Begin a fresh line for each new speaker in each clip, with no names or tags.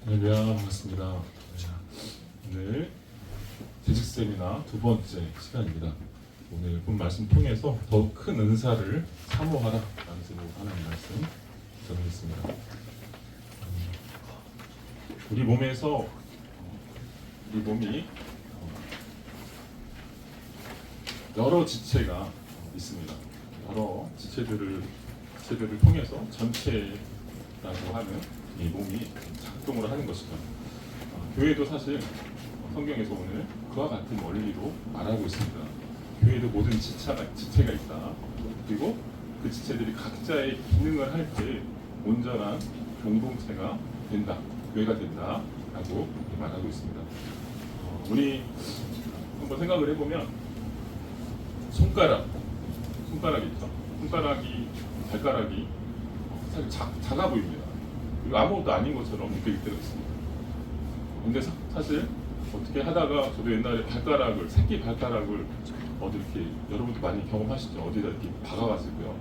할렐루야, 반갑습니다. 오늘 재직 세미나 두 번째 시간입니다. 오늘 본 말씀 통해서 더욱 큰 은사를 사모하라 라는 제목으로 하나님 말씀 전하겠습니다. 우리 몸에서 우리 몸이 여러 지체가 있습니다. 여러 지체들을 통해서 전체라고 하는 이 몸이 작동을 하는 것이죠. 교회도 사실 성경에서 오늘 그와 같은 원리로 말하고 있습니다. 교회도 모든 지체가 있다. 그리고 그 지체들이 각자의 기능을 할 때 온전한 공동체가 된다. 교회가 된다라고 말하고 있습니다. 우리 한번 생각을 해보면 손가락이 있죠. 발가락이 사실 작아 보입니다. 그리고 아무것도 아닌 것처럼 느낄 때가 있습니다. 근데 사실 어떻게 하다가 저도 옛날에 새끼 발가락을 어디 이렇게 여러분도 많이 경험하시죠? 어디다 이렇게 박아가지고요.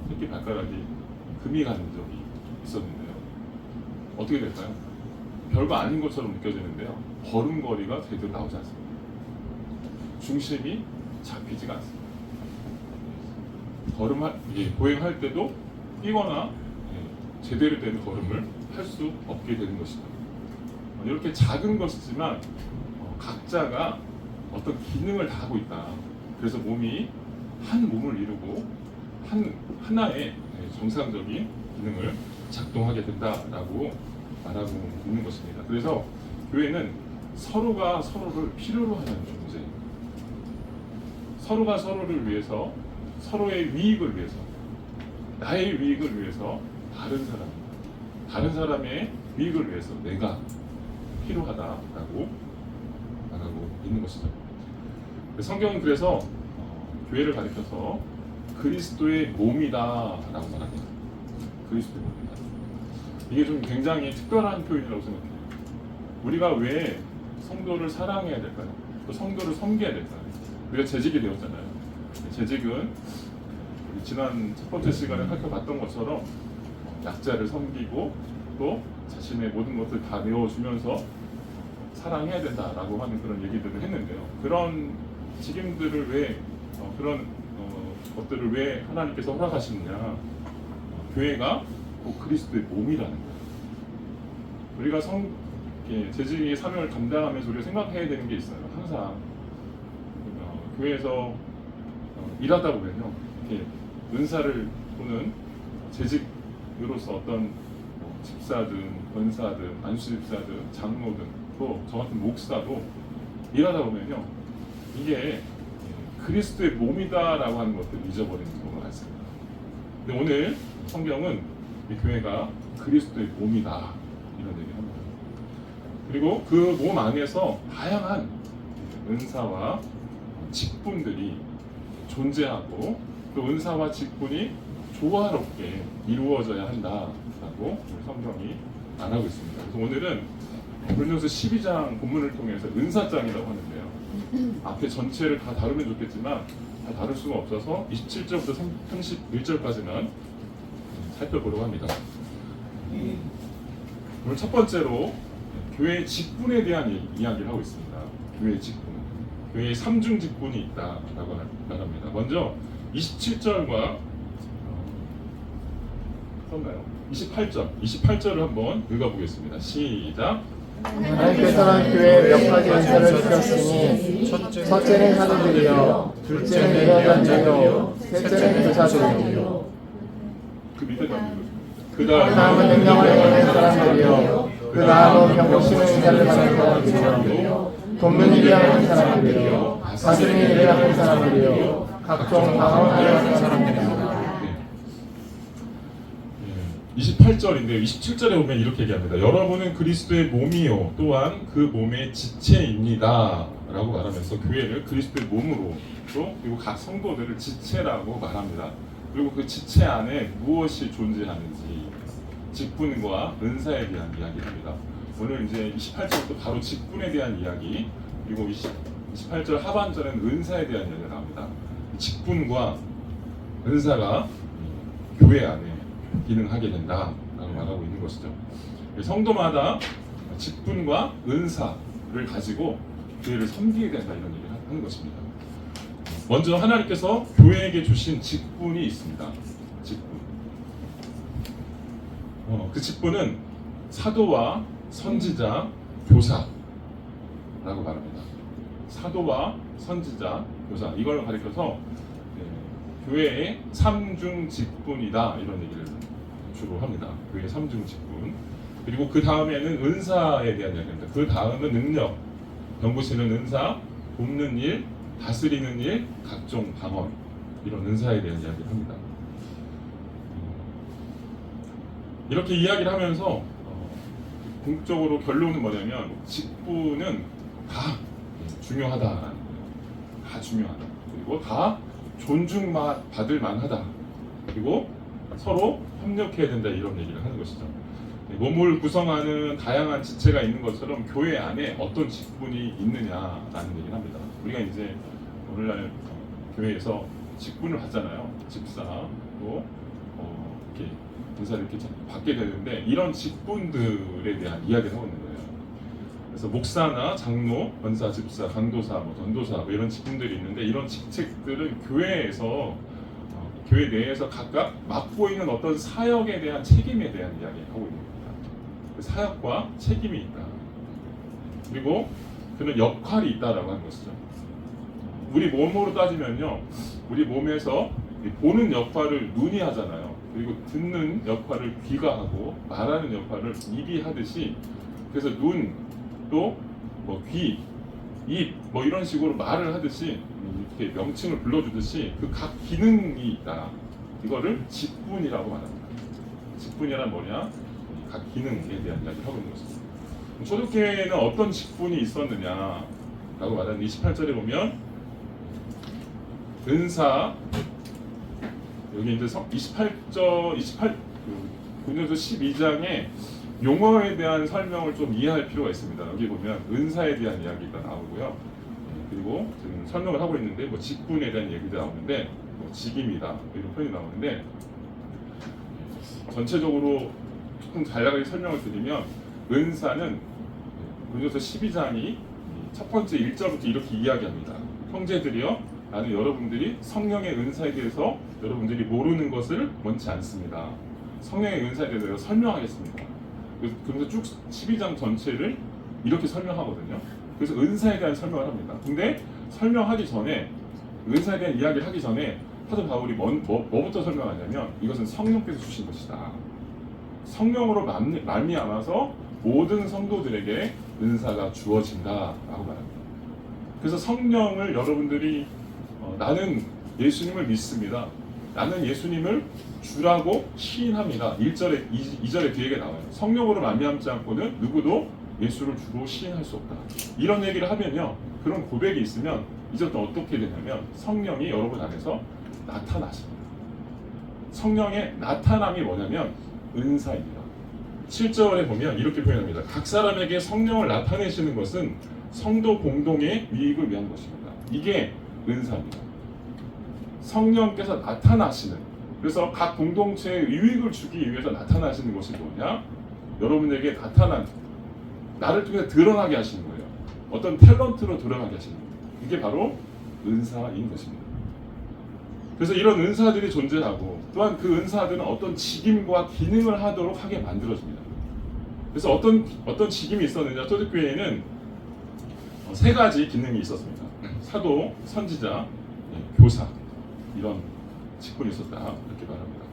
새끼 발가락이 금이 가는 적이 있었는데요. 어떻게 될까요? 별거 아닌 것처럼 느껴지는데요. 걸음걸이가 제대로 나오지 않습니다. 중심이 잡히지가 않습니다. 보행할 때도 뛰거나 제대로 된 걸음을 할 수 없게 되는 것이다. 이렇게 작은 것이지만 각자가 어떤 기능을 다 하고 있다. 그래서 몸이 한 몸을 이루고 하나의 정상적인 기능을 작동하게 된다라고 말하고 있는 것입니다. 그래서 교회는 서로가 서로를 필요로 하는 존재, 서로가 서로를 위해서, 서로의 위익을 위해서, 나의 위익을 위해서 다른 사람의 위익을 위해서 내가 필요하다라고 말하고 있는 것이죠. 성경은 그래서 교회를 가리켜서 그리스도의 몸이다라고 말합니다. 그리스도의 몸이다. 이게 좀 굉장히 특별한 표현이라고 생각해요. 우리가 왜 성도를 사랑해야 될까요? 또 성도를 섬겨야 될까요? 우리가 재직이 되었잖아요. 재직은 우리 지난 첫 번째 시간에 살펴봤던 것처럼 약자를 섬기고 또 자신의 모든 것을 다 내어주면서 사랑해야 된다라고 하는 그런 얘기들을 했는데요. 그런 직임들을 그런 것들을 왜 하나님께서 허락하시느냐? 교회가 곧 그리스도의 몸이라는 거예요. 우리가 재직의 사명을 감당하면서 우리가 생각해야 되는 게 있어요. 항상 교회에서 일하다 보면요, 이렇게 은사를 또는 재직으로서 어떤 집사든 권사든 안수집사든 장로든 또 저 같은 목사도 일하다 보면요, 이게 그리스도의 몸이다라고 하는 것들을 잊어버리는 경우가 많습니다. 근데 오늘 성경은 이 교회가 그리스도의 몸이다 이런 얘기를 합니다. 그리고 그 몸 안에서 다양한 은사와 직분들이 존재하고 그 은사와 직분이 조화롭게 이루어져야 한다라고 성경이 말하고 있습니다. 그래서 오늘은 고린도서 12장 본문을 통해서 은사장이라고 하는데요. 앞에 전체를 다 다루면 좋겠지만 다 다룰 수가 없어서 27절부터 31절까지는 살펴보려고 합니다. 오늘 첫 번째로 교회의 직분에 대한 이야기를 하고 있습니다. 교회의 직분. 교회의 3중 직분이 있다라고 말합니다. 먼저 27절과 28절을 한번 읽어보겠습니다. 시작.
하나님께서는 교회에 몇 가지 은사를 주셨으니 첫째는 사도들이요, 둘째는 예언자들이요, 셋째는 교사들이요,
그 다음은
능력을 받는 사람들이요, 그 다음은 병고심의 은사를 받는 사람들이요, 돕는 일을 하는 사람들이요, 가슴 일을 하는 사람들이요, 각종 방언을 하는 사람들이요.
28절인데 27절에 보면 이렇게 얘기합니다. 여러분은 그리스도의 몸이요 또한 그 몸의 지체입니다 라고 말하면서 교회를 그리스도의 몸으로 또 그리고 각 성도들을 지체라고 말합니다. 그리고 그 지체 안에 무엇이 존재하는지 직분과 은사에 대한 이야기를 합니다. 오늘 이제 28절부터 바로 직분에 대한 이야기, 그리고 28절 하반절은 은사에 대한 이야기가 나옵니다. 직분과 은사가 교회 안에 기능하게 된다라고 말하고 있는 것이죠. 성도마다 직분과 은사를 가지고 교회를 섬기게 된다 이런 얘기를 하는 것입니다. 먼저 하나님께서 교회에게 주신 직분이 있습니다. 직분. 그 직분은 사도와 선지자, 교사라고 말합니다. 사도와 선지자, 교사 이걸 가리켜서 교회의 삼중 직분이다 이런 얘기를 주로 합니다. 교회의 삼중 직분. 그리고 그 다음에는 은사에 대한 이야기입니다. 그 다음은 능력, 병고시는 은사, 돕는 일, 다스리는 일, 각종 방언 이런 은사에 대한 이야기를 합니다. 이렇게 이야기를 하면서 궁극적으로 결론은 뭐냐면 직분은 다 중요하다라는 거예요. 다 중요하다. 그리고 다 존중받을 만하다. 그리고 서로 협력해야 된다 이런 얘기를 하는 것이죠. 몸을 구성하는 다양한 지체가 있는 것처럼 교회 안에 어떤 직분이 있느냐라는 얘기를 합니다. 우리가 이제 오늘날 교회에서 직분을 받잖아요. 집사, 또 이렇게 인사를 이렇게 받게 되는데 이런 직분들에 대한 이야기를 하고 있는 거예요. 그래서 목사나 장로, 권사, 집사, 강도사, 전도사 이런 직분들이 있는데 이런 직책들은 교회에서 교회 내에서 각각 맡고 있는 어떤 사역에 대한 책임에 대한 이야기를 하고 있는 겁니다. 그 사역과 책임이 있다. 그리고 그는 역할이 있다라고 하는 것이죠. 우리 몸으로 따지면요, 우리 몸에서 보는 역할을 눈이 하잖아요. 그리고 듣는 역할을 귀가 하고 말하는 역할을 입이 하듯이 그래서 눈, 또 귀, 입 이런 식으로 말을 하듯이 이렇게 명칭을 불러주듯이 그 각 기능이 있다. 이거를 직분이라고 말합니다. 직분이란 뭐냐? 각 기능에 대한 이야기를 하고 있는 것입니다. 초대교회에는 어떤 직분이 있었느냐라고 말하는 28절에 보면 은사 여기 이제 28 12장에 용어에 대한 설명을 좀 이해할 필요가 있습니다. 여기 보면 은사에 대한 이야기가 나오고요. 그리고 지금 설명을 하고 있는데 직분에 대한 얘기도 나오는데 직임이다 이런 표현이 나오는데 전체적으로 조금 간략하게 설명을 드리면 은사는 고린도서 12장이 첫 번째 1절부터 이렇게 이야기합니다. 형제들이여 나는 여러분들이 성령의 은사에 대해서 여러분들이 모르는 것을 원치 않습니다. 성령의 은사에 대해서 설명하겠습니다. 그래서 쭉 12장 전체를 이렇게 설명하거든요. 그래서 은사에 대한 설명을 합니다. 근데 설명하기 전에 은사에 대한 이야기를 하기 전에 사도 바울이 뭐부터 설명하냐면 이것은 성령께서 주신 것이다. 성령으로 말미암아서 모든 성도들에게 은사가 주어진다라고 말합니다. 그래서 성령을 여러분들이 나는 예수님을 믿습니다. 나는 예수님을 주라고 시인합니다. 2절에 뒤에 나와요. 성령으로 말미암지 않고는 누구도 예수를 주로 시인할 수 없다. 이런 얘기를 하면요. 그런 고백이 있으면 이제부터 어떻게 되냐면 성령이 여러분 안에서 나타나십니다. 성령의 나타남이 뭐냐면 은사입니다. 7절에 보면 이렇게 표현합니다. 각 사람에게 성령을 나타내시는 것은 성도 공동의 유익을 위한 것입니다. 이게 은사입니다. 성령께서 나타나시는, 그래서 각 공동체에 유익을 주기 위해서 나타나시는 것이 뭐냐? 여러분에게 나타난 나를 통해 드러나게 하시는 거예요. 어떤 탤런트로 드러나게 하시는 거예요. 이게 바로 은사인 것입니다. 그래서 이런 은사들이 존재하고 또한 그 은사들은 어떤 직임과 기능을 하도록 하게 만들어집니다. 그래서 어떤 직임이 있었느냐? 초대교회에는 세 가지 기능이 있었습니다. 사도, 선지자, 교사 이런 직분이 있었다 이렇게 말합니다.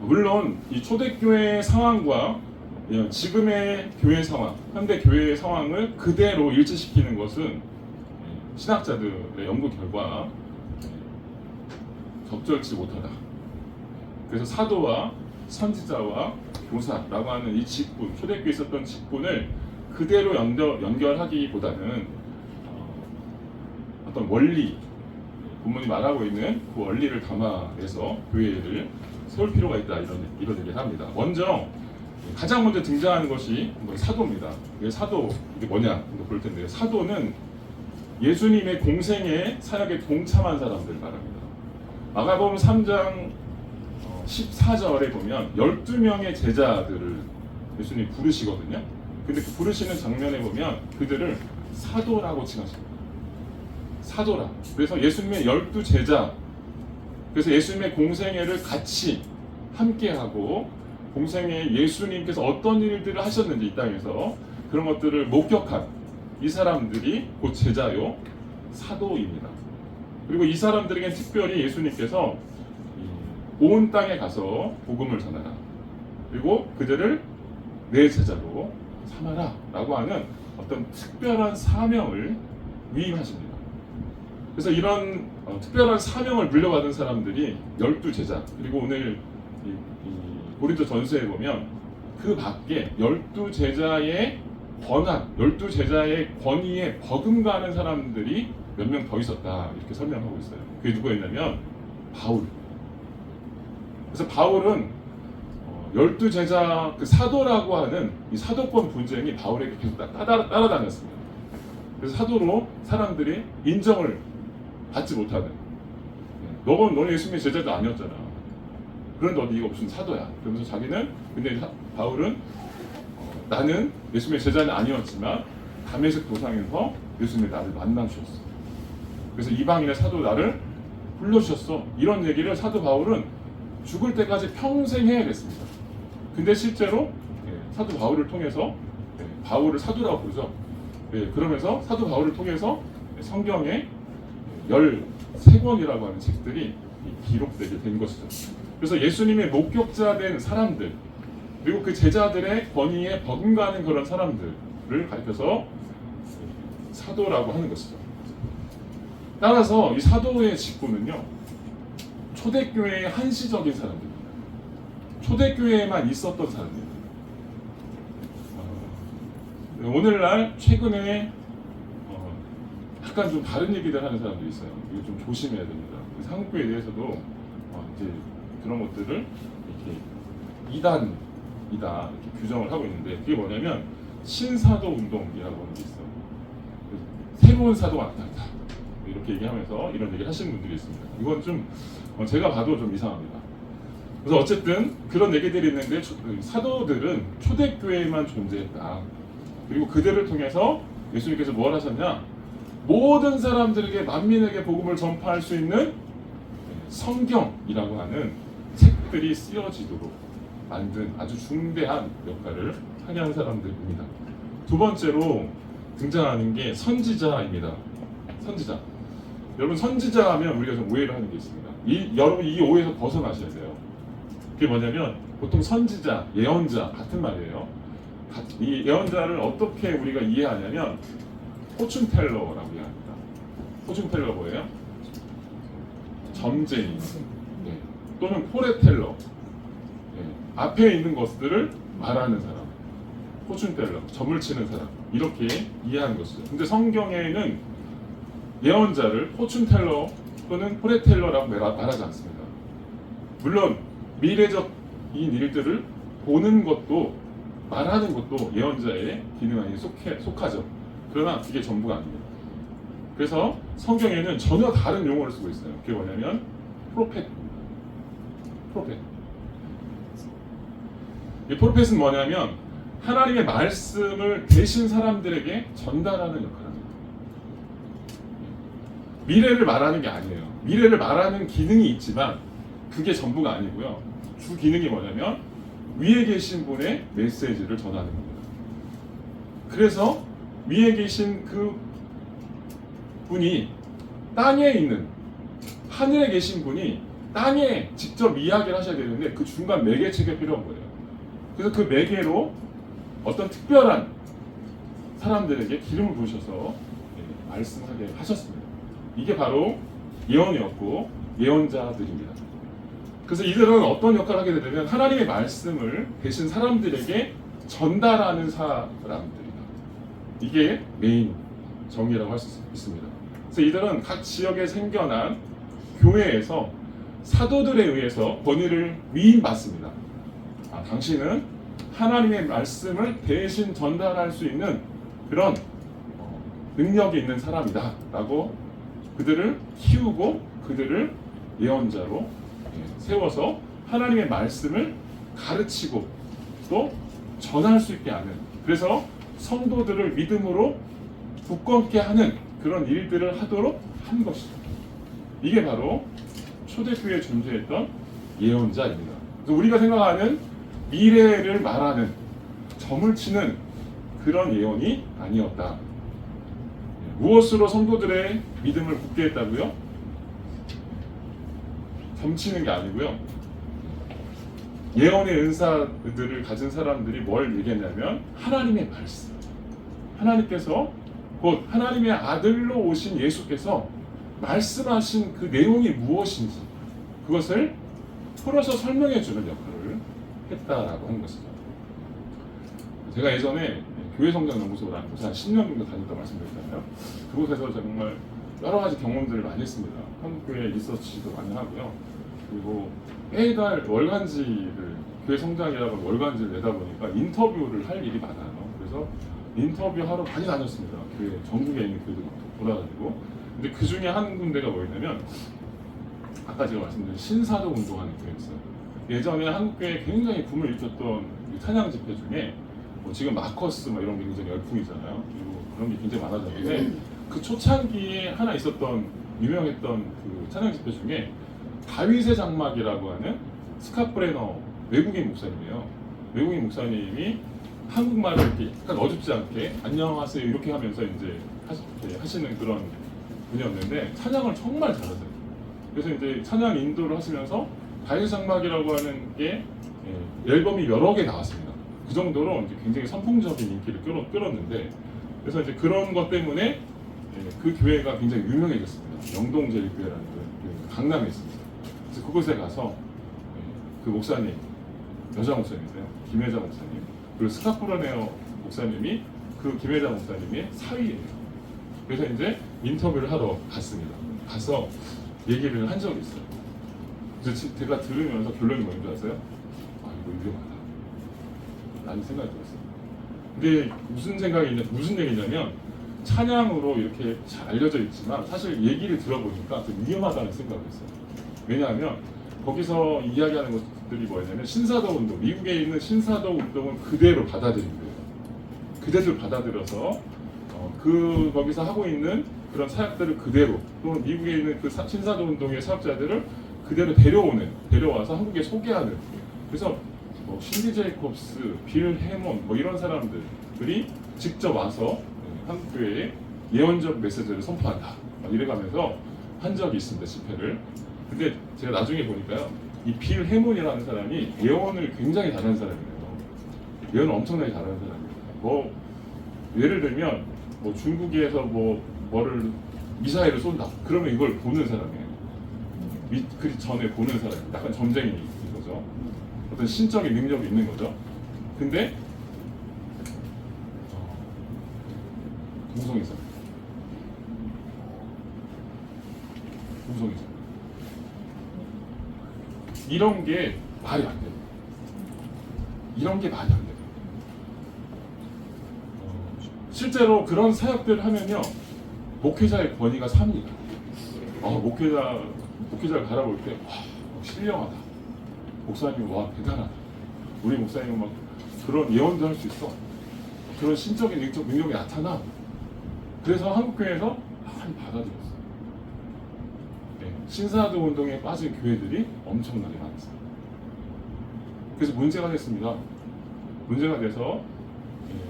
물론 이 초대교회의 상황과 지금의 교회 상황, 현대 교회의 상황을 그대로 일치시키는 것은 신학자들의 연구 결과 적절치 못하다. 그래서 사도와 선지자와 교사라고 하는 이 직분, 초대교회에 있었던 직분을 그대로 연결하기보다는 어떤 원리, 본문이 말하고 있는 그 원리를 담아내서 교회를 세울 필요가 있다 이런 얘기를 합니다. 가장 먼저 등장하는 것이 사도입니다. 사도 이게 뭐냐 볼 텐데요. 사도는 예수님의 공생의 사역에 동참한 사람들 말합니다. 마가복음 3장 14절에 보면 12명의 제자들을 예수님이 부르시거든요. 근데 그 부르시는 장면에 보면 그들을 사도라고 칭하십니다. 사도라. 그래서 예수님의 12제자, 그래서 예수님의 공생애를 같이 함께하고 공생애 예수님께서 어떤 일들을 하셨는지 이 땅에서 그런 것들을 목격한 이 사람들이 곧 제자요 사도입니다. 그리고 이 사람들에겐 특별히 예수님께서 온 땅에 가서 복음을 전하라, 그리고 그들을 내 제자로 삼아라 라고 하는 어떤 특별한 사명을 위임하십니다. 그래서 이런 특별한 사명을 물려받은 사람들이 12제자, 그리고 오늘 이 고린도 전서에 보면 그 밖에 12제자의 권한, 12제자의 권위에 버금가는 사람들이 몇 명 더 있었다, 이렇게 설명하고 있어요. 그게 누구였냐면 바울. 그래서 바울은 12제자 그 사도라고 하는 이 사도권 분쟁이 바울에게 계속 따라다녔습니다. 그래서 사도로 사람들이 인정을 받지 못하는, 너는 예수님의 제자도 아니었잖아, 그런데 네가 무슨 사도야, 그러면서 자기는, 근데 바울은 나는 예수님의 제자는 아니었지만 다메섹 도상에서 예수님의 나를 만나주셨어, 그래서 이방인의 사도 나를 불러주셨어, 이런 얘기를 사도 바울은 죽을 때까지 평생 해야겠습니다. 근데 실제로 사도 바울을 통해서, 바울을 사도라고 부르죠. 그러면서 사도 바울을 통해서 성경에 13권이라고 하는 책들이 기록되게 된 것이죠. 그래서 예수님의 목격자 된 사람들, 그리고 그 제자들의 권위에 버금가는 그런 사람들을 가리켜서 사도라고 하는 것이죠. 따라서 이 사도의 직분은요, 초대교회의 한시적인 사람들입니다. 초대교회에만 있었던 사람들입니다. 오늘날 최근에 약간 좀 다른 얘기들 하는 사람들이 있어요. 이거 좀 조심해야 됩니다. 한국교회에 대해서도 이제 그런 것들을 이렇게 이단이다 이렇게 규정을 하고 있는데, 그게 뭐냐면 신사도 운동이라고 하는 게 있어요. 새로운 사도가 나타났다, 이렇게 얘기하면서 이런 얘기를 하시는 분들이 있습니다. 이건 좀 제가 봐도 좀 이상합니다. 그래서 어쨌든 그런 얘기들이 있는데, 사도들은 초대교회에만 존재했다. 그리고 그들을 통해서 예수님께서 뭘 하셨냐? 모든 사람들에게, 만민에게 복음을 전파할 수 있는 성경이라고 하는 책들이 쓰여지도록 만든 아주 중대한 역할을 하게 한 사람들입니다. 두 번째로 등장하는 게 선지자입니다. 선지자. 여러분, 선지자 하면 우리가 좀 오해를 하는 게 있습니다. 여러분 이 오해에서 벗어나셔야 돼요. 그게 뭐냐면 보통 선지자, 예언자 같은 말이에요. 이 예언자를 어떻게 우리가 이해하냐면 포춘텔러라고 이해합니다. 포춘텔러 뭐예요? 점쟁이, 또는 포레텔러, 앞에 있는 것들을 말하는 사람, 포춘텔러, 점을 치는 사람, 이렇게 이해하는 것이죠. 근데 성경에는 예언자를 포춘텔러 또는 포레텔러라고 말하지 않습니다. 물론 미래적인 일들을 보는 것도, 말하는 것도 예언자의 기능 안에 속하죠. 그러나 그게 전부가 아닙니다. 그래서 성경에는 전혀 다른 용어를 쓰고 있어요. 그게 뭐냐면 프로펫입니다. 프로펫. 이 프로펫은 뭐냐면 하나님의 말씀을 대신 사람들에게 전달하는 역할을 합니다. 미래를 말하는 게 아니에요. 미래를 말하는 기능이 있지만 그게 전부가 아니고요. 주 기능이 뭐냐면 위에 계신 분의 메시지를 전하는 겁니다. 그래서 위에 계신 그 분이 땅에 있는, 하늘에 계신 분이 땅에 직접 이야기를 하셔야 되는데 그 중간 매개체가 필요한 거예요. 그래서 그 매개로 어떤 특별한 사람들에게 기름을 부으셔서 말씀하게 하셨습니다. 이게 바로 예언이었고 예언자들입니다. 그래서 이들은 어떤 역할을 하게 되냐면 하나님의 말씀을 대신 사람들에게 전달하는 사람들이다. 이게 메인 정의라고 할 수 있습니다. 그래서 이들은 각 지역에 생겨난 교회에서 사도들에 의해서 권위를 위임받습니다. 당신은 하나님의 말씀을 대신 전달할 수 있는 그런 능력이 있는 사람이다 라고 그들을 키우고 그들을 예언자로 세워서 하나님의 말씀을 가르치고 또 전할 수 있게 하는, 그래서 성도들을 믿음으로 굳건케 하는 그런 일들을 하도록 한 것이죠. 이게 바로 초대교회에 존재했던 예언자입니다. 그래서 우리가 생각하는 미래를 말하는, 점을 치는 그런 예언이 아니었다. 무엇으로 성도들의 믿음을 굳게 했다고요? 점치는 게 아니고요. 예언의 은사들을 가진 사람들이 뭘 얘기했냐면 하나님의 말씀, 하나님께서 곧 하나님의 아들로 오신 예수께서 말씀하신 그 내용이 무엇인지 그것을 풀어서 설명해 주는 역할을 했다라고 하는 것이죠. 제가 예전에 교회 성장 연구소를 한 10년 정도 다녔다 말씀드렸잖아요. 그곳에서 정말 여러 가지 경험들을 많이 했습니다. 한국교회 리서치도 많이 하고요. 그리고 매달 월간지를, 교회 성장이라고 월간지를 내다 보니까 인터뷰를 할 일이 많아요. 그래서 인터뷰하러 많이 다녔습니다. 교회 전국에 있는 교회들 돌아다니고. 근데 그 중에 한 군데가 뭐였냐면 아까 제가 말씀드린 신사도 운동하는 교회였어요. 예전에 한국교회에 굉장히 붐을 일으켰던 찬양 집회 중에 뭐 지금 마커스 막 이런 게 굉장히 열풍이잖아요. 그리고 그런 게 굉장히 많아졌는데 그 초창기에 하나 있었던 유명했던 그 찬양 집회 중에 다윗의 장막이라고 하는 스캇브레너 외국인 목사님이에요. 외국인 목사님이 한국말을 이렇게 약간 어줍지 않게 안녕하세요 이렇게 하면서 이제 하시는 그런 분이었는데 찬양을 정말 잘하세요. 그래서 이제 찬양 인도를 하시면서 다윗의 장막이라고 하는 게 앨범이 여러 개 나왔습니다. 그 정도로 이제 굉장히 선풍적인 인기를 끌었는데, 그래서 이제 그런 것 때문에 그 교회가 굉장히 유명해졌습니다. 영동제일교회라는 교회가 강남에 있습니다. 그래서 그곳에 가서 그 목사님, 여자 목사님이세요. 김혜자 목사님, 그리고 스캇브레너 목사님이 그 김혜자 목사님의 사위예요. 그래서 이제 인터뷰를 하러 갔습니다. 가서 얘기를 한 적이 있어요. 그래서 제가 들으면서 결론이 뭔지 아세요? 아, 이거 위험하다 라는 생각이 들었어요. 근데 무슨 얘기냐면 찬양으로 이렇게 잘 알려져 있지만 사실 얘기를 들어보니까 좀 위험하다는 생각을 했어요. 왜냐하면 거기서 이야기하는 것들이 뭐냐면 신사도 운동, 미국에 있는 신사도 운동을 그대로 받아들인 거예요. 그대로 받아들여서 거기서 하고 있는 그런 사역들을 그대로, 또는 미국에 있는 그 신사도 운동의 사역자들을 그대로 데려와서 한국에 소개하는. 그래서 뭐 신디 제이콥스, 빌 해몬 뭐 이런 사람들이 직접 와서 한국교회에 예언적 메시지를 선포한다 이래가면서 한 적이 있습니다. 집회를. 근데 제가 나중에 보니까요, 이 빌 해몬이라는 사람이 예언을 굉장히 잘하는 사람이에요. 예언을 엄청나게 잘하는 사람이에요. 뭐 예를 들면 뭐 중국에서 뭐를 미사일을 쏜다. 그러면 이걸 보는 사람이에요. 그 전에 보는 사람이에요. 약간 점쟁이인 거죠. 어떤 신적인 능력이 있는 거죠. 근데 동성이죠. 이런 게 말이 안 돼요. 이런 게 말이 안 돼요. 실제로 그런 사역들을 하면요, 목회자의 권위가 삽니다. 목회자를 바라볼 때, 와, 신령하다. 목사님, 와, 대단하다. 우리 목사님은 막 그런 예언도 할 수 있어. 그런 신적인 능력이 나타나. 그래서 한국교회에서 많이 받아들였어요. 신사도 운동에 빠진 교회들이 엄청나게 많았어요. 그래서 문제가 됐습니다. 문제가 돼서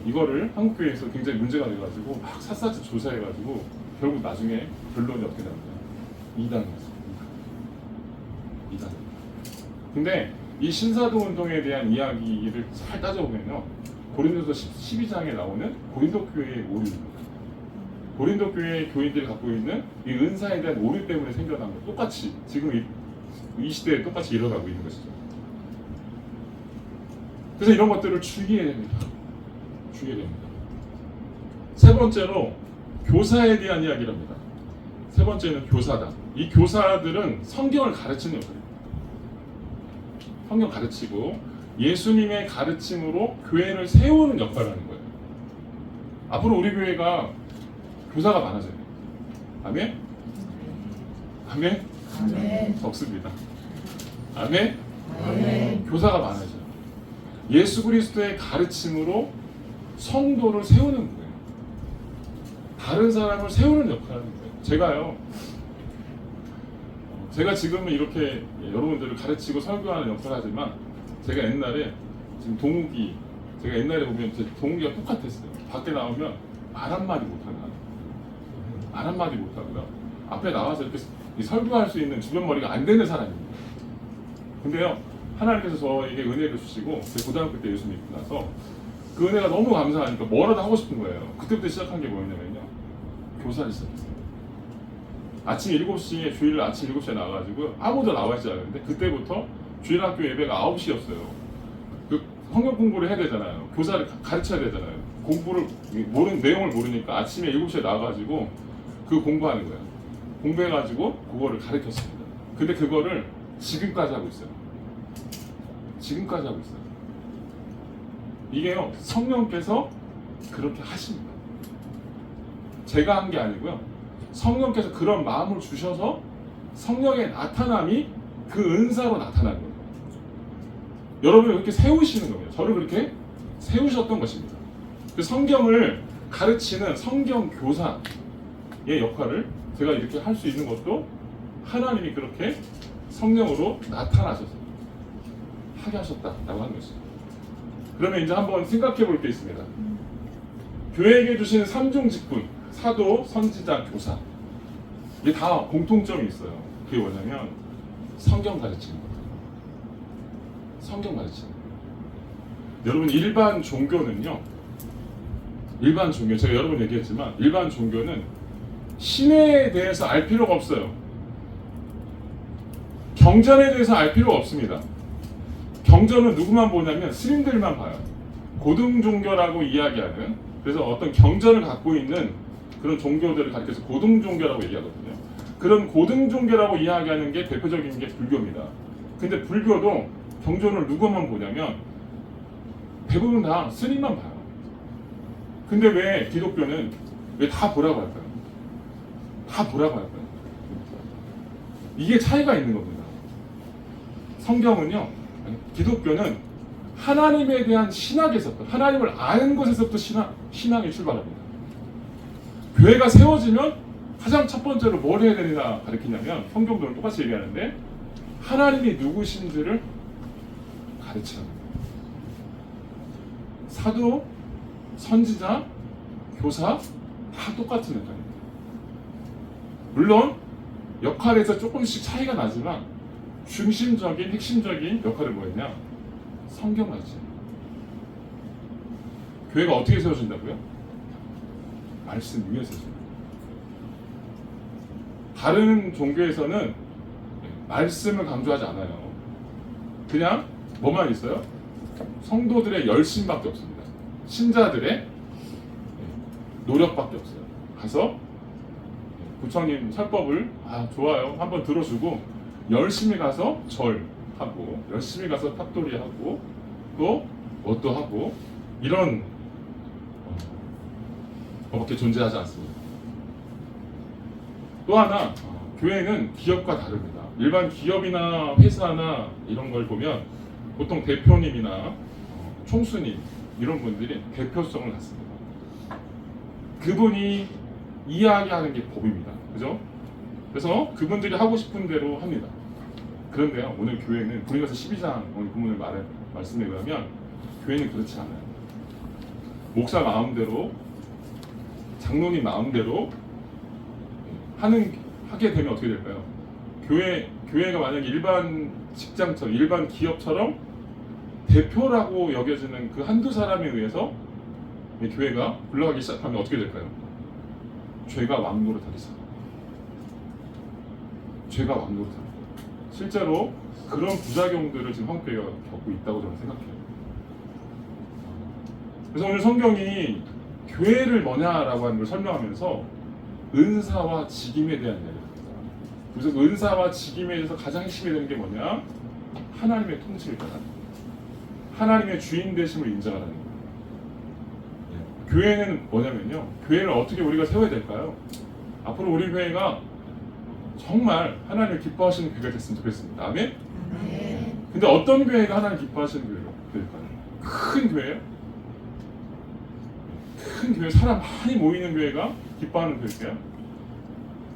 이거를 한국교회에서 굉장히 문제가 돼가지고 막 샅샅이 조사해가지고 결국 나중에 결론이 어떻게 나왔나요? 이단이었어요. 이단. 근데 이 신사도 운동에 대한 이야기를 잘 따져보면요, 고린도서 12장에 나오는 고린도 교회의 오류입니다. 고린도 교회 교인들이 갖고 있는 이 은사에 대한 오류 때문에 생겨난 거, 똑같이 지금 이 시대에 똑같이 일어나고 있는 것이죠. 그래서 이런 것들을 죽이게 됩니다. 세 번째로 교사에 대한 이야기를 합니다. 세 번째는 교사다. 이 교사들은 성경을 가르치는 역할입니다. 성경 가르치고 예수님의 가르침으로 교회를 세우는 역할을 하는 거예요. 앞으로 우리 교회가 교사가 많아져요. 아멘? 아멘?
아멘.
적습니다. 아멘?
아멘.
교사가 많아져요. 예수 그리스도의 가르침으로 성도를 세우는 거예요. 다른 사람을 세우는 역할을 하는 거예요. 제가 지금은 이렇게 여러분들을 가르치고 설교하는 역할을 하지만 제가 옛날에 지금 제가 옛날에 보면 제 동욱이가 똑같았어요. 밖에 나오면 말 한마디 못하고요. 앞에 나와서 이렇게 설교할 수 있는 주변 머리가 안 되는 사람입니다. 근데요, 하나님께서 저에게 은혜를 주시고 제 고등학교 때 예수 믿고 나서 그 은혜가 너무 감사하니까 뭐라도 하고 싶은 거예요. 그때부터 시작한 게 뭐였냐면요, 교사를 시작했어요. 주일 아침 7시에 나와가지고 아무도 나와있지 않았는데 그때부터 주일 학교 예배가 9시였어요. 그 성경 공부를 해야 되잖아요. 교사를 가르쳐야 되잖아요. 내용을 모르니까 아침에 7시에 나와가지고 그 공부하는 거예요. 공부해가지고 그거를 가르쳤습니다. 근데 그거를 지금까지 하고 있어요. 이게요, 성령께서 그렇게 하십니다. 제가 한 게 아니고요. 성령께서 그런 마음을 주셔서 성령의 나타남이 그 은사로 나타나는 거예요. 여러분을 그렇게 세우시는 거예요. 저를 그렇게 세우셨던 것입니다. 그 성경을 가르치는 성경 교사의 역할을 제가 이렇게 할 수 있는 것도 하나님이 그렇게 성령으로 나타나셔서 하게 하셨다라고 하는 것이죠. 그러면 이제 한번 생각해 볼 게 있습니다. 교회에게 주시는 3종 직분, 사도, 선지자, 교사, 이게 다 공통점이 있어요. 그게 뭐냐면 성경 가르치는 거예요. 성경 가르치는 거예요. 여러분, 일반 종교는요, 제가 여러 번 얘기했지만 일반 종교는 신에 대해서 알 필요가 없어요. 경전에 대해서 알 필요가 없습니다. 경전은 누구만 보냐면 스님들만 봐요. 고등종교라고 이야기하는, 그래서 어떤 경전을 갖고 있는 그런 종교들을 가리켜서 고등종교라고 얘기하거든요. 그런 고등종교라고 이야기하는 게 대표적인 게 불교입니다. 근데 불교도 경전을 누구만 보냐면 대부분 다 스님만 봐요. 근데 왜 기독교는 왜 다 보라고 할까요? 이게 차이가 있는 겁니다. 성경은요, 기독교는 하나님에 대한 신학에서부터, 하나님을 아는 것에서부터 신앙이 출발합니다. 교회가 세워지면 가장 첫 번째로 뭘 해야 되느냐 가르치냐면, 성경도 똑같이 얘기하는데 하나님이 누구신지를 가르치는 거예요. 사도, 선지자, 교사 다 똑같은 역할입니다. 물론 역할에서 조금씩 차이가 나지만 중심적인 핵심적인 역할은 뭐였냐? 성경 가르치는 거예요. 교회가 어떻게 세워진다고요? 말씀 위에 세워집니다. 다른 종교에서는 말씀을 강조하지 않아요. 그냥 뭐만 있어요? 성도들의 열심밖에 없습니다. 신자들의 노력밖에 없어요. 가서 부처님 설법을 좋아요 한번 들어주고 열심히 가서 절하고 열심히 가서 탑돌이하고 또 뭣도 하고 이런 것밖에 존재하지 않습니다. 또 하나, 교회는 기업과 다릅니다. 일반 기업이나 회사나 이런 걸 보면 보통 대표님이나 총수님 이런 분들이 대표성을 갖습니다. 그분이 이야기하는 게 법입니다. 그죠? 그래서 그분들이 하고 싶은 대로 합니다. 그런데요, 오늘 교회는 고린도서 12장 오늘 본문의 말씀에 의하면 교회는 그렇지 않아요. 목사 마음대로, 장로님 마음대로 하게 되면 어떻게 될까요? 교회가 만약에 일반 직장처럼, 일반 기업처럼 대표라고 여겨지는 그 한두 사람에 의해서 교회가 굴러가기 시작하면 어떻게 될까요? 죄가 왕노릇하기 시작합니다. 죄가 왕노릇합니다. 실제로 그런 부작용들을 지금 한국교회가 겪고 있다고 저는 생각해요. 그래서 오늘 성경이 교회를 뭐냐라고 하는 걸 설명하면서 은사와 직임에 대한 이야기를 합니다. 그래서 그 은사와 직임에 대해서 가장 핵심이 되는 게 뭐냐? 하나님의 통치를 따라하는 거예요. 하나님의 주인 되심을 인정하는 거예요. 교회는 뭐냐면요, 교회를 어떻게 우리가 세워야 될까요? 앞으로 우리 교회가 정말 하나님을 기뻐하시는 교회가 됐으면 좋겠습니다. 아멘? 근데 어떤 교회가 하나님 기뻐하시는 교회가 될까요? 큰 교회요? 큰 교회, 사람 많이 모이는 교회가 기뻐하는 교회일까요?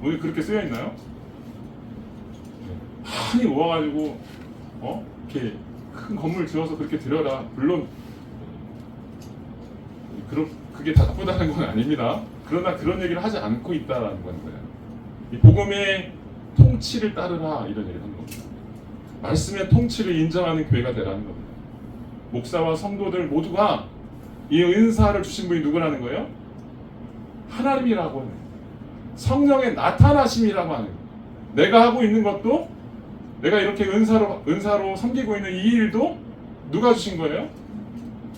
오늘 그렇게 쓰여 있나요? 많이 모아가지고 이렇게 큰 건물 지어서 그렇게 드려라. 물론 그게 다 나쁘다는 건 아닙니다. 그러나 그런 얘기를 하지 않고 있다라는 거예요. 이 복음의 통치를 따르라 이런 얘기를 하는 겁니다. 말씀의 통치를 인정하는 교회가 되라는 겁니다. 목사와 성도들 모두가 이 은사를 주신 분이 누구라는 거예요? 하나님이라고 하는 거예요. 성령의 나타나심이라고 하는 거예요. 내가 하고 있는 것도, 내가 이렇게 은사로 섬기고 있는 이 일도 누가 주신 거예요?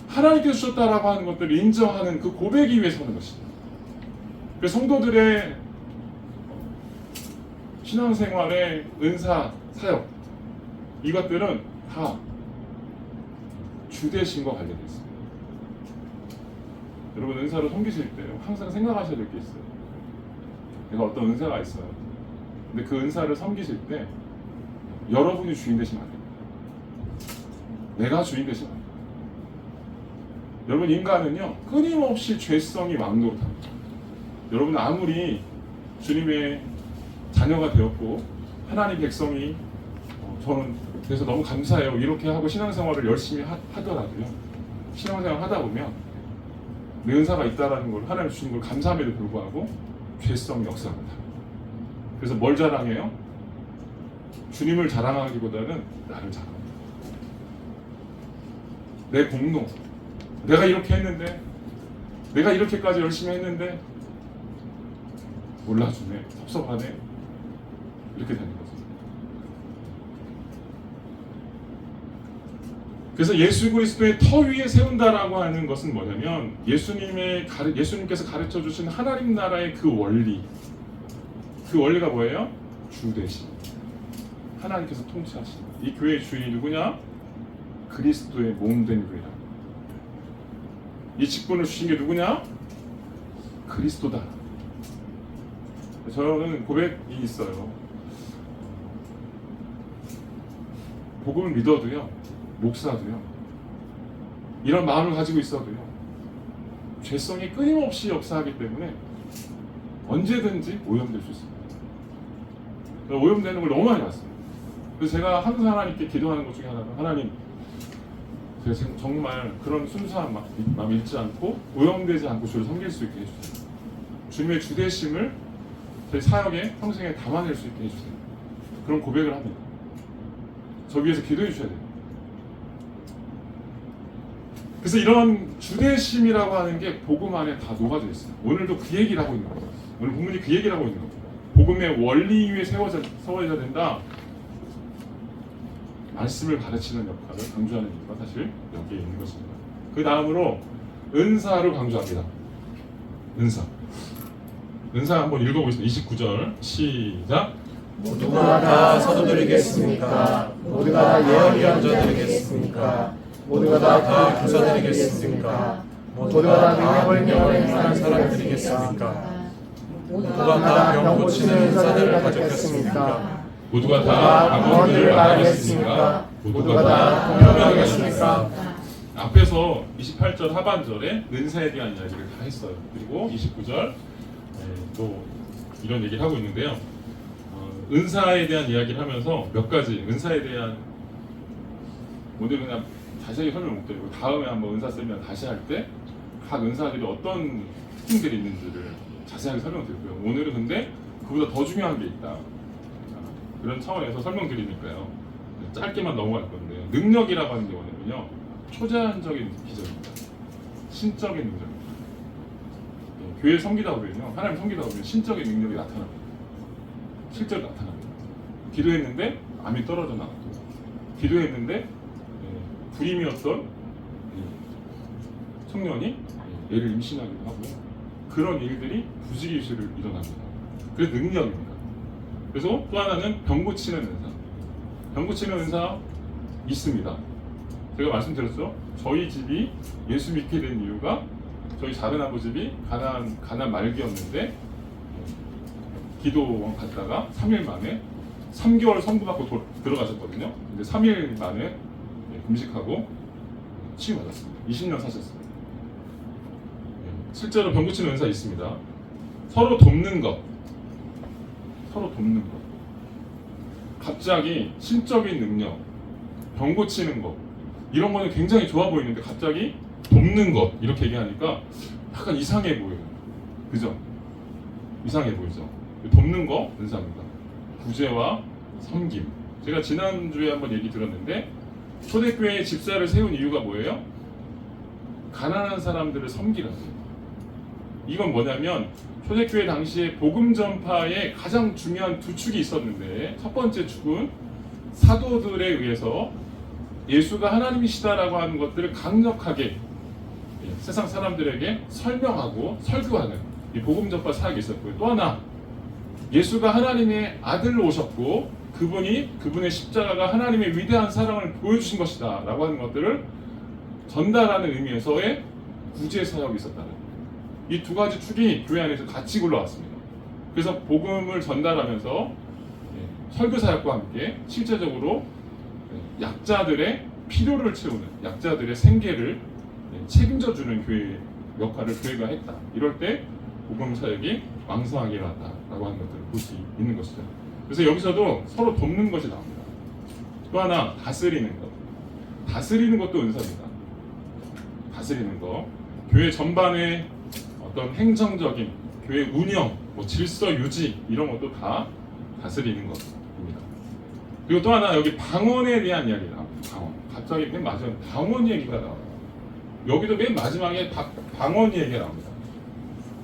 하나님께서 주셨다라고 하는 것들을 인정하는 그 고백이 위해서 하는 것입니다. 그래서 성도들의 신앙생활의 은사, 사역, 이것들은 다 주되심과 관련되어 있습니다. 여러분, 은사로 섬기실 때 항상 생각하셔야 될 게 있어요. 내가 어떤 은사가 있어요. 근데 그 은사를 섬기실 때 여러분이 주인 되시면 안 됩니다. 내가 주인 되시면 안 됩니다. 여러분, 인간은요 끊임없이 죄성이 왕노릇합니다. 여러분, 아무리 주님의 자녀가 되었고 하나님 백성이 저는 그래서 너무 감사해요 이렇게 하고 신앙생활을 열심히 하더라도요, 신앙생활 하다 보면 내 은사가 있다라는 걸, 하나님 주신 걸 감사함에도 불구하고 죄성이 역사합니다. 그래서 뭘 자랑해요? 주님을 자랑하기보다는 나를 자랑합니다. 내 공로, 내가 이렇게 했는데, 내가 이렇게까지 열심히 했는데 몰라주네, 섭섭하네, 이렇게 되는 거죠. 그래서 예수 그리스도의 터 위에 세운다라고 하는 것은 뭐냐면 예수님께서 가르쳐 주신 하나님 나라의 그 원리, 그 원리가 뭐예요? 주 되신 하나님께서 통치하신 이 교회의 주인이 누구냐? 그리스도의 몸된 교회다. 이 직분을 주신 게 누구냐? 그리스도다. 저는 고백이 있어요. 복음을 믿어도요, 목사도요, 이런 마음을 가지고 있어도요, 죄성이 끊임없이 역사하기 때문에 언제든지 오염될 수 있습니다. 오염되는 걸 너무 많이 봤어요. 그래서 제가 항상 하나님께 기도하는 것 중에 하나가, 하나님, 제가 정말 그런 순수한 마음 잃지 않고 오염되지 않고 주를 섬길 수 있게 해주세요. 주님의 주대심을 제 사역에, 평생에 담아낼 수 있게 해주세요. 그런 고백을 합니다. 저 위해서 기도해 주셔야 돼요. 그래서 이런 주대심이라고 하는 게 복음 안에 다 녹아져 있어요. 오늘도 그 얘기를 하고 있는 거예요. 오늘 본문이 그 얘기를 하고 있는 거예요. 복음의 원리 위에 세워져야 된다. 말씀을 가르치는 역할을 강조하는 이유가 사실 여기에 있는 것입니다. 그 다음으로 은사를 강조합니다. 은사 한번 읽어보겠습니다. 29절 시작.
모두가 다 서두드리겠습니까? 모두가 다 예언자드리겠습니까? 모두가 다 교사드리겠습니까? 모두가 다 능력을 행하는 사람들이겠습니까? 모두가 다 병 고치는 은사들을 가졌겠습니까?
모두가 다 방언을 말하겠습니까? 모두가 다 통역하겠습니까? 앞에서 28절 하반절에 은사에 대한 이야기를 다 했어요. 그리고 29절 또 이런 얘기를 하고 있는데요. 은사에 대한 이야기를 하면서 몇 가지 은사에 대한, 오늘 그냥 자세히 설명 못 드리고 다음에 한번 은사 세미나 다시 할 때 각 은사들이 어떤 특징들이 있는지를 자세하게 설명드리고요. 오늘은 근데 그보다 더 중요한 게 있다, 그런 차원에서 설명드리니까요, 짧게만 넘어갈 건데요. 능력이라고 하는 게 뭐냐면요, 초자연적인 기적입니다. 신적인 능력입니다. 교회 섬기다 보면요, 하나님 섬기다 보면 신적인 능력이 나타납니다. 실제로 나타납니다. 기도했는데 암이 떨어져 나가고, 기도했는데 불임이었던 청년이 얘를 임신하기도 하고, 그런 일들이 부지기수를 일어납니다. 그게 능력입니다. 그래서 또 하나는 병 고치는 은사. 병 고치는 은사 있습니다. 제가 말씀드렸죠. 저희 집이 예수 믿게 된 이유가, 저희 작은 아버집이 가난 말기였는데 기도원 갔다가 3일 만에 3개월 선고받고 들어가셨거든요. 근데 3일 만에 금식하고 치유받았습니다. 20년 사셨습니다. 실제로 병 고치는 은사 있습니다. 서로 돕는 것. 서로 돕는 것. 갑자기 신적인 능력, 병 고치는 것 이런 거는 굉장히 좋아 보이는데 갑자기 돕는 것 이렇게 얘기하니까 약간 이상해 보여요. 그죠? 이상해 보이죠? 돕는 거 은사입니다. 구제와 섬김. 제가 지난주에 한번 얘기 들었는데 초대교회에 집사를 세운 이유가 뭐예요? 가난한 사람들을 섬기라고. 이건 뭐냐면 초대교회 당시에 복음 전파에 가장 중요한 두 축이 있었는데 첫 번째 축은 사도들에 의해서 예수가 하나님이시다라고 하는 것들을 강력하게 세상 사람들에게 설명하고 설교하는 이 복음 전파 사역이 있었고요. 또 하나 예수가 하나님의 아들로 오셨고 그분의 십자가가 하나님의 위대한 사랑을 보여주신 것이다 라고 하는 것들을 전달하는 의미에서의 구제 사역이 있었다는 이 두 가지 축이 교회 안에서 같이 굴러왔습니다. 그래서 복음을 전달하면서 설교 사역과 함께 실제적으로 약자들의 필요를 채우는 약자들의 생계를 책임져주는 교회의 역할을 교회가 했다. 이럴 때 복음 사역이 왕성하게 일어났다라고 하는 것들을 볼 수 있는 것이죠. 그래서 여기서도 서로 돕는 것이 나옵니다. 또 하나 다스리는 것. 다스리는 것도 은사입니다. 다스리는 것. 교회 전반의 어떤 행정적인 교회 운영, 질서 유지 이런 것도 다 다스리는 것입니다. 그리고 또 하나 여기 방언에 대한 이야기가 나옵니다. 방언. 갑자기 맨 마지막에 방언 얘기가 나와요. 여기도 맨 마지막에 방언 얘기가 나옵니다.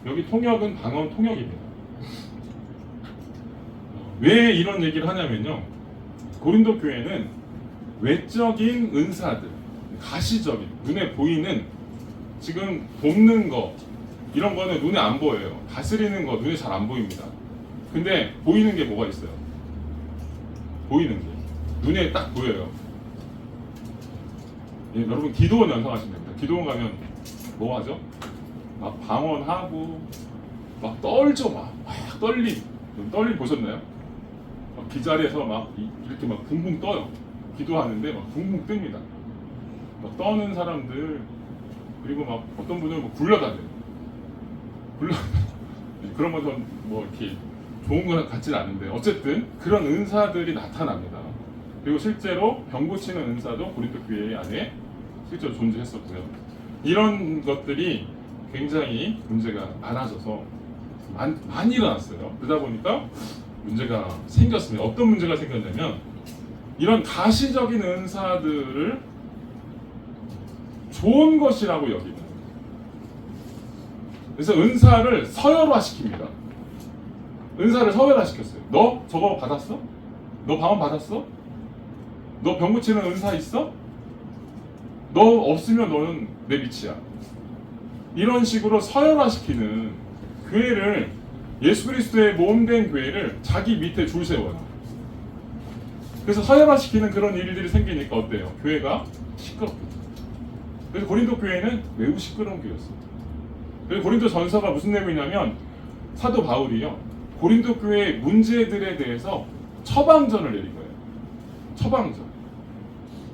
여기 통역은 방언 통역입니다. 왜 이런 얘기를 하냐면요. 고린도 교회는 외적인 은사들, 가시적인 눈에 보이는 지금 돕는 거 이런 거는 눈에 안 보여요. 다스리는 거 눈에 잘 안 보입니다. 근데 보이는 게 뭐가 있어요? 보이는 게 눈에 딱 보여요. 여러분 기도원 연상하시면 됩니다. 기도원 가면 뭐 하죠? 막 방언하고 막 떨죠. 막 떨림 보셨나요? 막 기자리에서 막 이렇게 막 붕붕 떠요. 기도하는데 막 붕붕 뜹니다. 막 떠는 사람들 그리고 막 어떤 분은 뭐 굴러다녀요. 그런 건 좀 뭐 이렇게 좋은 것 같지는 않은데 어쨌든 그런 은사들이 나타납니다. 그리고 실제로 병 고치는 은사도 고린도 교회 안에 실제로 존재했었고요. 이런 것들이 굉장히 문제가 많아져서 많이 일어났어요. 그러다 보니까 문제가 생겼습니다. 어떤 문제가 생겼냐면 이런 가시적인 은사들을 좋은 것이라고 여기는. 그래서 은사를 서열화시킵니다. 은사를 서열화시켰어요. 너 저거 받았어? 너 방언 받았어? 너 병 고치는 은사 있어? 너 없으면 너는 내 밑이야. 이런 식으로 서열화시키는 교회를 예수 그리스도의 몸된 교회를 자기 밑에 줄 세워요. 그래서 서열화시키는 그런 일들이 생기니까 어때요? 교회가 시끄럽죠. 그래서 고린도 교회는 매우 시끄러운 교회였어요. 그래서 고린도 전서가 무슨 내용이냐면 사도 바울이요 고린도 교회의 문제들에 대해서 처방전을 내린 거예요. 처방전.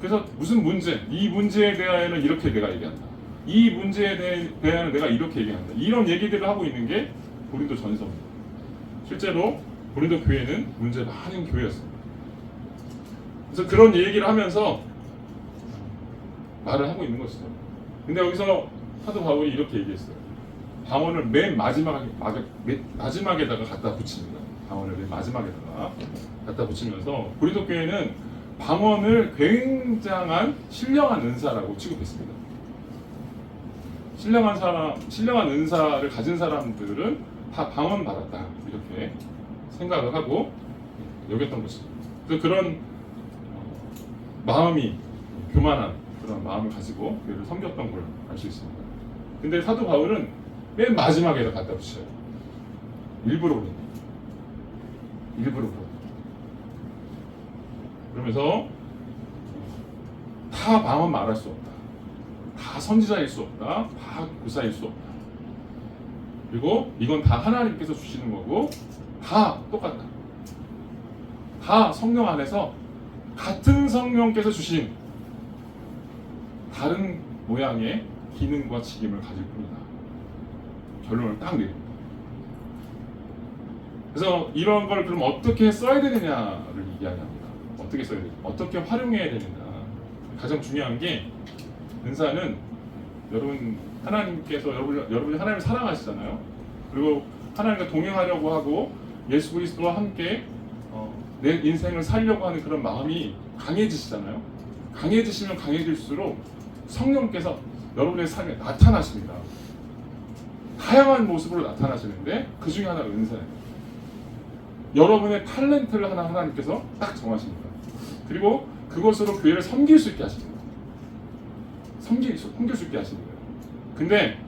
그래서 무슨 문제, 이 문제에 대하여는 이렇게 내가 얘기한다. 이 문제에 대하여는 내가 이렇게 얘기한다. 이런 얘기들을 하고 있는 게 고린도 전서입니다. 실제로 고린도 교회는 문제 많은 교회였습니다. 그래서 그런 얘기를 하면서 말을 하고 있는 것이죠. 근데 여기서 사도 바울이 이렇게 얘기했어요. 방언을 맨 마지막에다가 갖다 붙입니다. 방언을 맨 마지막에다가 갖다 붙이면서 고린도 교회는 방언을 굉장한 신령한 은사라고 취급했습니다. 신령한 은사를 가진 사람들은 다 방언 받았다 이렇게 생각을 하고 여겼던 것이죠. 그래서 그런 마음이 교만한 그런 마음을 가지고 교회를 섬겼던 걸 알 수 있습니다. 근데 사도 바울은 맨 마지막에다 갖다 붙여요. 일부러 그런 거예요. 일부러 그런 거예요. 그러면서 다 방언 말할 수 없다. 다 선지자일 수 없다. 다 교사일 수 없다. 그리고 이건 다 하나님께서 주시는 거고 다 똑같다. 다 성령 안에서 같은 성령께서 주신 다른 모양의 기능과 직임을 가질 뿐이다. 결론을 딱 내립니다. 그래서 이런 걸 그럼 어떻게 써야 되느냐를 이야기합니다. 어떻게 써야 되느냐, 어떻게 활용해야 되느냐. 가장 중요한 게 은사는 여러분 하나님께서 여러분이 하나님을 사랑하시잖아요. 그리고 하나님과 동행하려고 하고 예수 그리스도와 함께 내 인생을 살려고 하는 그런 마음이 강해지시잖아요. 강해지시면 강해질수록 성령께서 여러분의 삶에 나타나십니다. 다양한 모습으로 나타나시는데 그 중에 하나가 은사예요. 여러분의 탤런트를 하나님께서 딱 정하십니다. 그리고 그것으로 교회를 섬길 수 있게 하십니다. 섬길 수 있게 하시는 거예요. 근데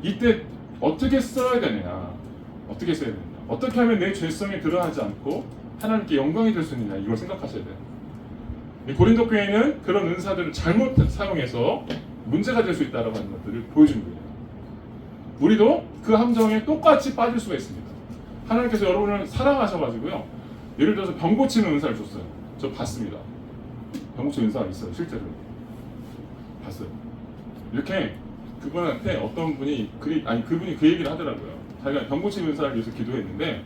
이때 어떻게 써야 되느냐, 어떻게 써야 되느냐, 어떻게 하면 내 죄성이 드러나지 않고 하나님께 영광이 될 수 있느냐, 이걸 생각하셔야 돼요. 이 고린도 교회는 그런 은사들을 잘못 사용해서 문제가 될 수 있다는 것들을 보여준 거예요. 우리도 그 함정에 똑같이 빠질 수가 있습니다. 하나님께서 여러분을 사랑하셔가지고요, 예를 들어서 병 고치는 은사를 줬어요. 저 봤습니다. 병 고치는 은사가 있어요. 실제로 봤어요. 이렇게 그분한테 어떤 분이 그분이 그 얘기를 하더라고요. 자기가 병 고치는 은사를 위해서 기도했는데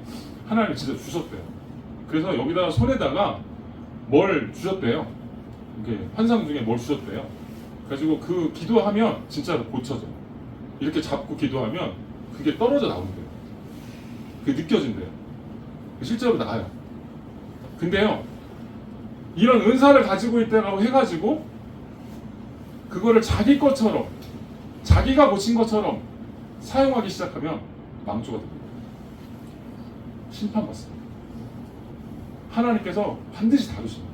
하나님이 진짜 주셨대요. 그래서 여기다가 손에다가 뭘 주셨대요. 이렇게 환상 중에 뭘 주셨대요. 그래가지고 그 기도하면 진짜로 고쳐져요. 이렇게 잡고 기도하면 그게 떨어져 나온대요. 그게 느껴진대요. 실제로 나아요. 근데요, 이런 은사를 가지고 있다고 해가지고 그거를 자기 것처럼, 자기가 고친 것처럼 사용하기 시작하면 망조가 됩니다. 심판받습니다. 하나님께서 반드시 다루십니다.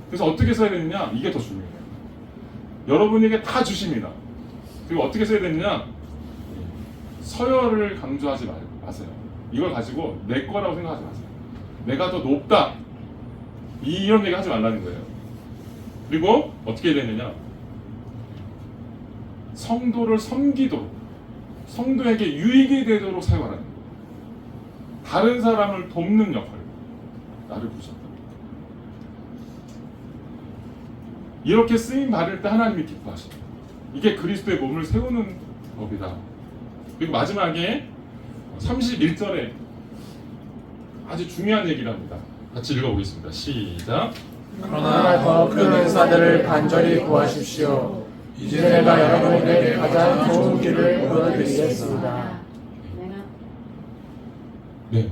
그래서 어떻게 써야 되느냐, 이게 더 중요해요. 여러분에게 다 주십니다. 그리고 어떻게 써야 되느냐, 서열을 강조하지 마세요. 이걸 가지고 내 거라고 생각하지 마세요. 내가 더 높다, 이런 얘기 하지 말라는 거예요. 그리고 어떻게 해야 되느냐, 성도를 섬기도록, 성도에게 유익이 되도록 사용하라는 거예요. 다른 사람을 돕는 역할, 나를 부르셨다. 이렇게 쓰임 받을 때 하나님이 기뻐하십니다. 이게 그리스도의 몸을 세우는 법이다. 그리고 마지막에 31절에 아주 중요한 얘기를 합니다. 같이 읽어보겠습니다. 시작.
그러나 더 큰 은사들을 간절히 구하십시오. 이제 내가 여러분에게 가장 좋은 길을 보여드리겠습니다.
네.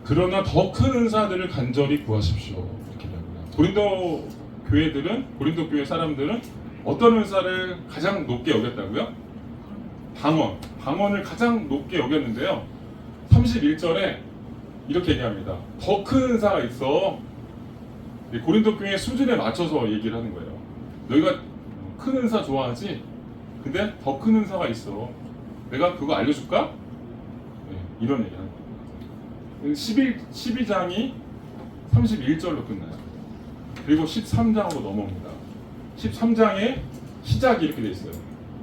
그러나 더 큰 은사들을 간절히 구하십시오. 이렇게 합니다. 고린도 교회 사람들은 어떤 은사를 가장 높게 여겼다고요? 방언을 가장 높게 여겼는데요. 31절에 이렇게 얘기합니다. 더 큰 은사가 있어. 고린도 교회 수준에 맞춰서 얘기를 하는 거예요. 너희가 큰 은사 좋아하지? 근데 더 큰 은사가 있어. 내가 그거 알려줄까? 네, 이런 얘기를 하는 거예요. 12장이 31절로 끝나요. 그리고 13장으로 넘어옵니다. 13장의 시작이 이렇게 되어 있어요.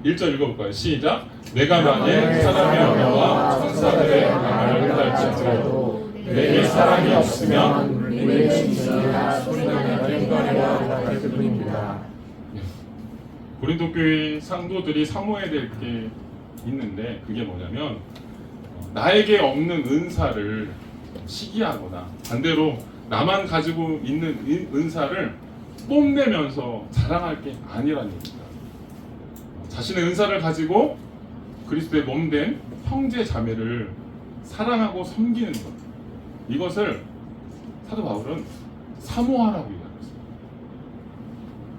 1절 읽어볼까요? 시작. 내가 만일 사람의 언어와 천사들의 말을 할지라도 내게 사랑이 없으면 우리는 진리나 소리나는 꽹과리와 같을 뿐입니다. 고린도 교회 상도들이 사모해야 될 게 있는데, 그게 뭐냐면 나에게 없는 은사를 시기하거나 반대로 나만 가지고 있는 은사를 뽐내면서 자랑할 게 아니라는 얘기입니다. 자신의 은사를 가지고 그리스도의 몸된 형제 자매를 사랑하고 섬기는 것, 이것을 사도 바울은 사모하라고 얘기하고 있습니다.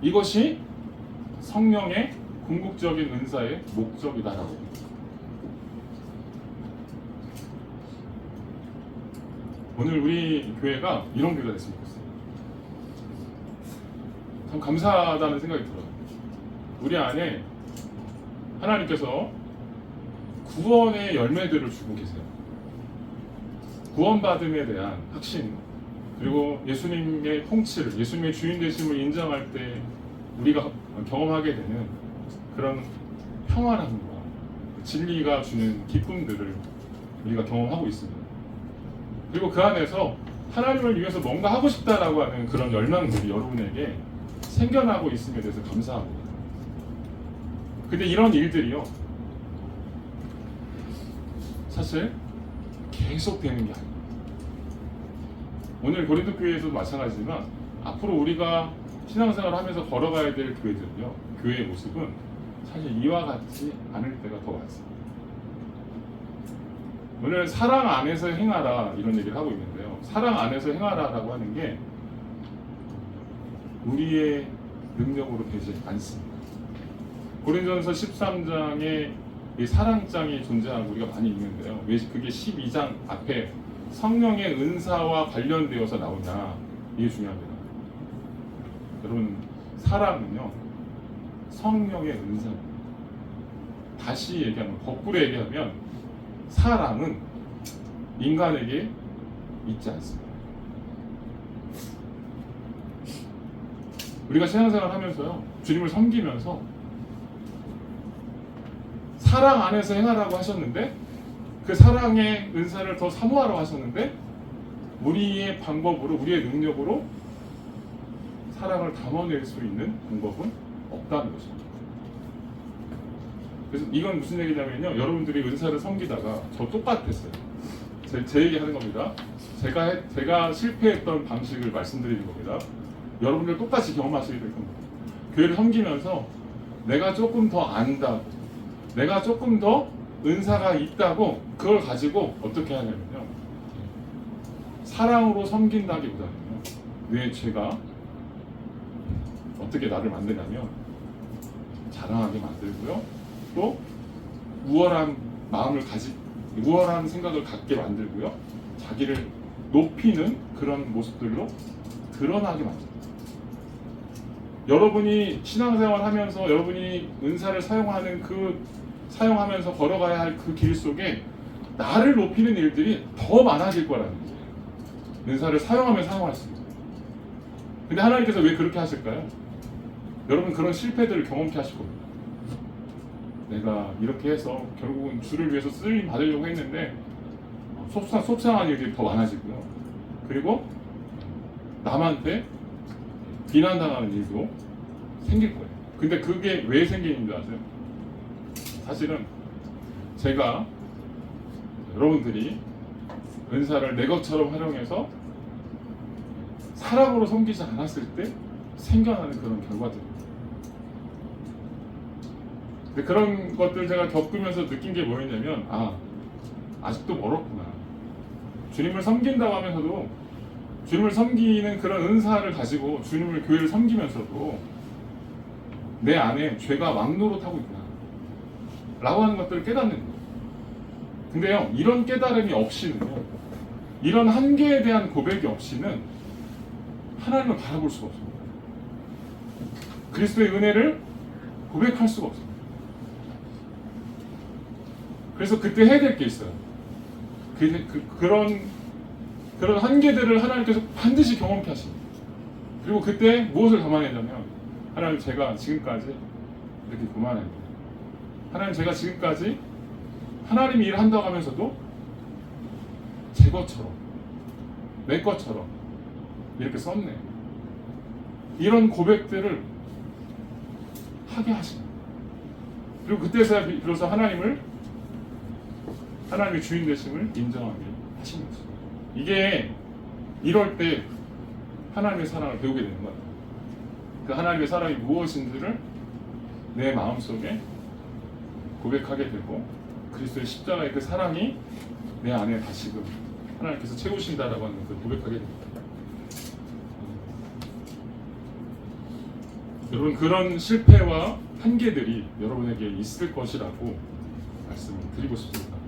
이것이 성령의 궁극적인 은사의 목적이다라고. 오늘 우리 교회가 이런 교회가 됐으면 좋겠어요. 참 감사하다는 생각이 들어요. 우리 안에 하나님께서 구원의 열매들을 주고 계세요. 구원받음에 대한 확신, 그리고 예수님의 통치를, 예수님의 주인 되심을 인정할 때 우리가 경험하게 되는 그런 평안함과 진리가 주는 기쁨들을 우리가 경험하고 있습니다. 그리고 그 안에서 하나님을 위해서 뭔가 하고 싶다라고 하는 그런 열망들이 여러분에게 생겨나고 있음에 대해서 감사합니다. 근데 이런 일들이요, 사실 계속 되는 게 아니에요. 오늘 고린도 교회에서도 마찬가지지만 앞으로 우리가 신앙생활을 하면서 걸어가야 될 교회들은요, 교회의 모습은 사실 이와 같지 않을 때가 더 많습니다. 오늘 사랑 안에서 행하라 이런 얘기를 하고 있는데요, 사랑 안에서 행하라라고 하는 게 우리의 능력으로 되지 않습니다. 고린도전서 13장에 이 사랑장이 존재하고 우리가 많이 읽는데요, 왜 그게 12장 앞에 성령의 은사와 관련되어서 나오냐, 이게 중요합니다. 여러분, 사랑은요 성령의 은사입니다. 다시 얘기하면, 거꾸로 얘기하면 사랑은 인간에게 있지 않습니다. 우리가 신앙생활 하면서요, 주님을 섬기면서 사랑 안에서 행하라고 하셨는데, 그 사랑의 은사를 더 사모하라고 하셨는데, 우리의 방법으로, 우리의 능력으로 사랑을 담아낼 수 있는 방법은 없다는 것입니다. 그래서 이건 무슨 얘기냐면요, 여러분들이 은사를 섬기다가 저 똑같았어요. 제 얘기하는 겁니다. 제가 실패했던 방식을 말씀드리는 겁니다. 여러분들 똑같이 경험하시게 될 겁니다. 교회를 섬기면서 내가 조금 더 안다고, 내가 조금 더 은사가 있다고, 그걸 가지고 어떻게 하냐면요, 사랑으로 섬긴다기보다는요, 왜 제가 어떻게 나를 만드냐면 자랑하게 만들고요, 또 우월한 마음을 우월한 생각을 갖게 만들고요, 자기를 높이는 그런 모습들로 드러나게 만듭니다. 여러분이 신앙생활 하면서 여러분이 은사를 사용하면서 걸어가야 할 그 길 속에 나를 높이는 일들이 더 많아질 거라는 거예요. 은사를 사용할수록. 근데 하나님께서 왜 그렇게 하실까요? 여러분 그런 실패들을 경험케 하실 겁니다. 내가 이렇게 해서 결국은 주를 위해서 쓰임 받으려고 했는데 속상한 일들이 더 많아지고요. 그리고 남한테 비난당하는 일도 생길 거예요. 근데 그게 왜 생기는 줄 아세요? 사실은 제가 여러분들이 은사를 내 것처럼 활용해서 사랑으로 섬기지 않았을 때 생겨나는 그런 결과들입니다. 근데 그런 것들 제가 겪으면서 느낀 게 뭐였냐면, 아직도 멀었구나. 주님을 섬긴다고 하면서도, 주님을 섬기는 그런 은사를 가지고 주님을, 교회를 섬기면서도 내 안에 죄가 왕노릇하고 있구나 라고 하는 것들을 깨닫는 거예요. 근데요, 이런 깨달음이 없이는요, 이런 한계에 대한 고백이 없이는 하나님을 바라볼 수가 없습니다. 그리스도의 은혜를 고백할 수가 없습니다. 그래서 그때 해야 될 게 있어요. 그런 한계들을 하나님께서 반드시 경험케 하십니다. 그리고 그때 무엇을 감안했냐면, 하나님 제가 지금까지 이렇게 교만했는데, 하나님 제가 지금까지 하나님이 일한다고 하면서도 제 것처럼, 내 것처럼 이렇게 썼네. 이런 고백들을 하게 하십니다. 그리고 그때서야 비로소 하나님의 주인 되심을 인정하게 하시는 것입니다. 이게 이럴 때 하나님의 사랑을 배우게 되는 거예요. 그 하나님의 사랑이 무엇인지를 내 마음속에 고백하게 되고, 그리스도의 십자가의 그 사랑이 내 안에 다시금 하나님께서 채우신다라고 하는 걸 고백하게 됩니다. 여러분, 그런 실패와 한계들이 여러분에게 있을 것이라고 말씀을 드리고 싶습니다.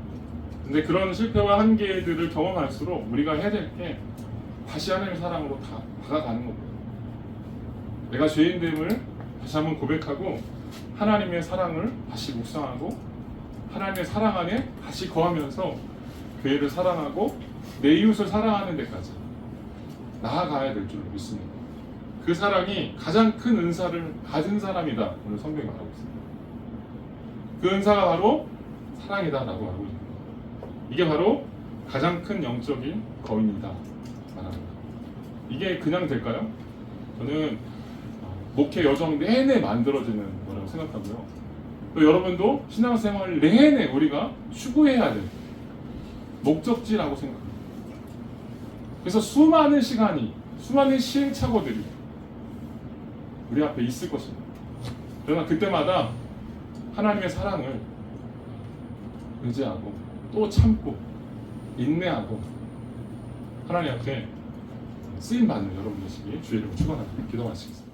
근데 그런 실패와 한계들을 경험할수록 우리가 해야 될 게 다시 하나님의 사랑으로 다가가는 겁니다. 내가 죄인됨을 다시 한번 고백하고, 하나님의 사랑을 다시 묵상하고, 하나님의 사랑 안에 다시 거하면서 교회를 사랑하고 내 이웃을 사랑하는 데까지 나아가야 될 줄로 믿습니다. 그 사랑이 가장 큰 은사를 가진 사람이다, 오늘 성경이 말하고 있습니다. 그 은사가 바로 사랑이다라고 말하고 있습니다. 이게 바로 가장 큰 영적인 거인이다 말합니다. 이게 그냥 될까요? 저는 목회 여정 내내 만들어지는 거라고 생각하고요. 또 여러분도 신앙생활 내내 우리가 추구해야 될 목적지라고 생각합니다. 그래서 수많은 시간이, 수많은 시행착오들이 우리 앞에 있을 것입니다. 그러나 그때마다 하나님의 사랑을 의지하고 또 참고 인내하고 하나님 앞에 쓰임 받는 여러분 되시기 주의 이름으로 축원합니다. 기도 마치겠습니다.